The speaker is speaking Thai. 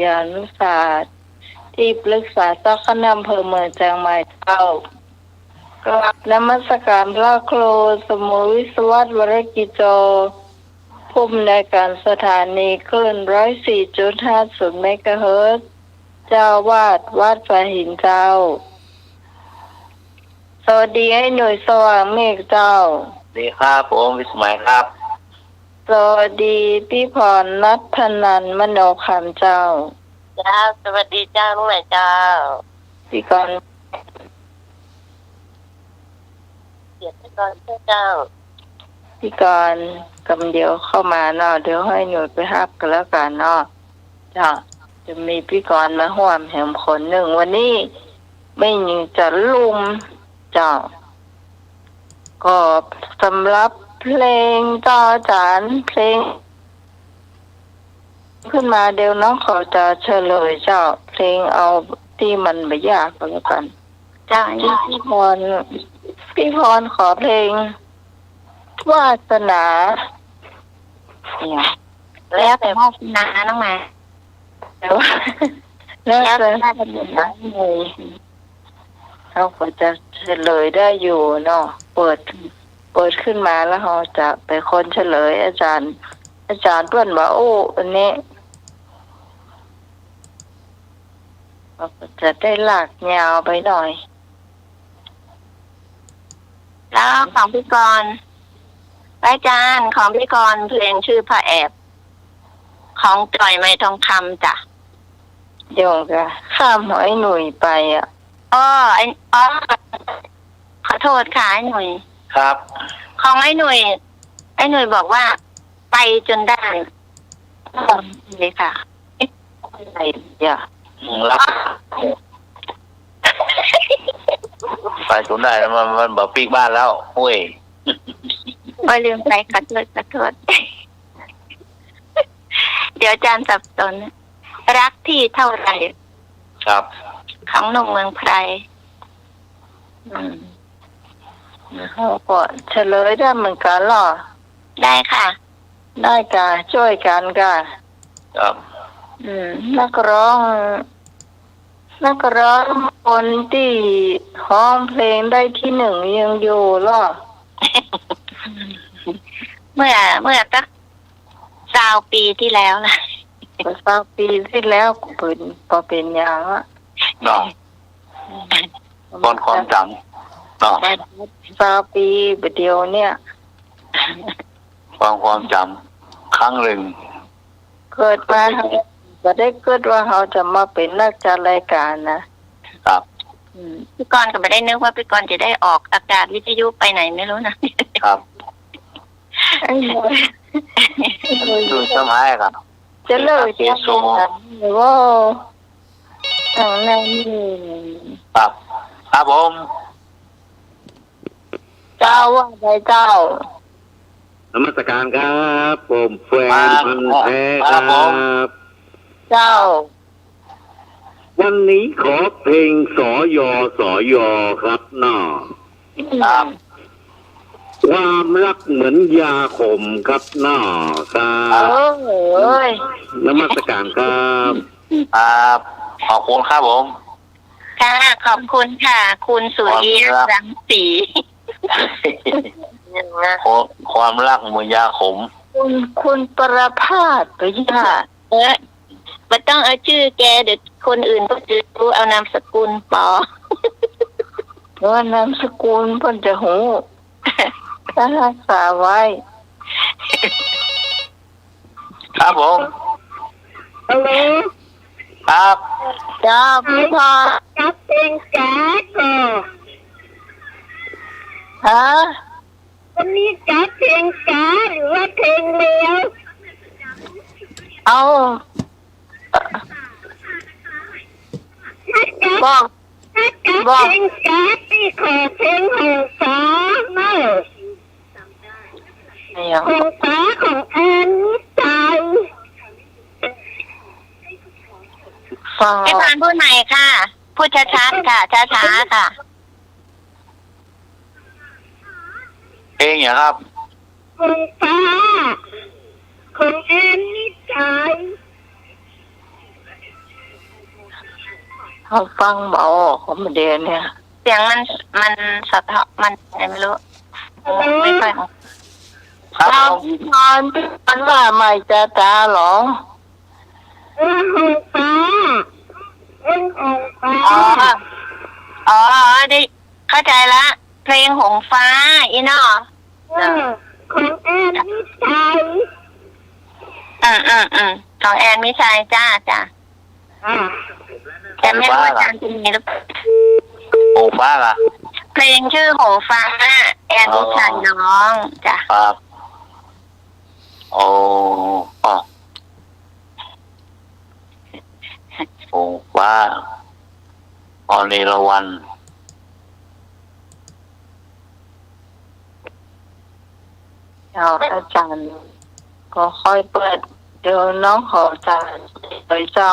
ยานุศาสตร์ที่ปรึกษาเจ้าคณะอำเภอเมืองเชียงใหม่เจ้ากราบนมัสการพระครูสมุวิศวัตวรกิจโจผู้อำนวยการสถานีคลื่น104.50 เมกะเฮิรตซ์เจ้าวาดวัดพระหินเจ้าสวัสดีให้หน่วยสว่างเมฆเจ้าสวัสดีครับผมวิสมัยครับสวัสดีพี่พรนัทธนันท์มโนคำเจ้าจ้าสวัสดีเจ้าลุงไหนเจ้าพี่กรเกียรติกรเจ้าพี่กรกำเดียวเข้ามาเนาะเดี๋ยวให้หน่วยไปฮับกันแล้วกันเนาะจ้าจะมีพี่กรมาห่วมแห่งคนหนึ่งวันนี้ไม่ยิงจะลุมเจ้าก็สำหรับเพลงต่อจานเพลงขึ้นมาเดี๋ยวน้องเขาจะเฉลยเจ้าเพลงเอาที่มันไม่ยากก็แล้วกันจ้าพี่พรขอเพลงวาสนาเนี่ยแล้วแต่วาสนาน้องมาแล้วแล้วจะเขาก็จะเฉลยได้อยู่เนาะเปิดขึ้นมาแล้วเขาจะไปคนเฉลยอาจารย์เพื่อนบอกโอ้อันนี้เราจะได้ลากยาวไปหน่อยแล้วของพี่กรณ์อาจารย์ของพี่กรณ์เพลงชื่อพระแอบของจ่อยไม้ทองคำจ้ะเดี๋ยวจะข้ามหอยหนุ่ยไปอ่ะอ๋อขอโทษค่ะไอ้หนุ่ยครับของไอ้หนุ่ยบอกว่าไปจนได้เลยค่ะอะไรอย่ารับไปจนได้แล้วมันบอกปีกบ้านแล้วโอ้ยไม่ลืมไปขอโทษเดี๋ยวอาจารย์สับสนรักที่เท่าไหร่ครับของหนุ่มเมืองไพรเขาก็เฉลยได้เหมือนกันหรอได้ค่ะได้ค่ะช่วยกันค่ะครับนักร้องคนที่ร้องเพลงได้ที่หนึ่งยังอยู่หรอเมื่อสัก20 ปีที่แล้วนะ20 ปีที่แล้วเป็นอย่างอ่ะเนาะความจำเนาะ20 ปีเดียวเนี่ยความจำครั้งหนึ่งเกิดมาก็ได้เกิดว่าเขาจะมาเป็นนักจัดรายการนะครับพี่กรณ์ก็ไม่ได้นึกว่าพี่กรณ์จะได้ออกอากาศวิทยุไปไหนไม่รู้นะครับดูสมัยครับจะเลิกจะหรือว่าทางนั้นครับผมเจ้าว่าไงเจ้านมัสการครับผมแฟนพันธุ์แท้ครับเจ้าวันนี้ขอเพลงสยครับน้อความรักเหมือนยาขมครับน้อครับนมัสการครับขอบคุณครับผมค่ะขอบคุณค่ะคุณสุริยะรังสีความรักเหมือนยาขมคุณประภาสไปค่ะไม่ต้องเอาชื่อแกเดี๋ยวคนอื่นก็จะรู้เอานามสกุลปอว่านามสกุลเพิ่นจะหูถ้ารักษาไว้ครับผมฮัลโหลครับจ้าพี่พอจับเพลงแจ๊กฮะวันนี้จับเพลงแจ๊กหรือว่าเพลงเมียวเอาบอกเพลงแจ๊กที่ขอเพลงหงสาเนอะหงสาของแอนนิสาฟังให้ผ่านพูดใหม่ค่ะพูดช้าๆค่ะช้าๆค่ะเพลงอย่างครับหงสาของแอนนิสา เขาฟังเบาออกของเดียเนี่ย เสียงมันสะท้อนมันไม่รู้ไม่ค่อยออก ครับ เราพี่กรณ์ว่าไม่จะตาหรออ๋ออ๋อได้เข้าใจละเพลงหงฟ้าอีเนาะของแอนมิชัย ของแอนมิชัยจ้าแต่ไม่รู้ว่าอาจารย์จะมีหรือเปล่า โอ้บ้าล่ะ เพลงชื่อหงฟ้าแอนมิชัยน้องจ้ะ ครับโอ้อ๋อโอ้บ้าออนีละวัน อาจารย์ก็ค่อยเปิดเดี๋ยวน้องขออาจารย์โดยเจ้า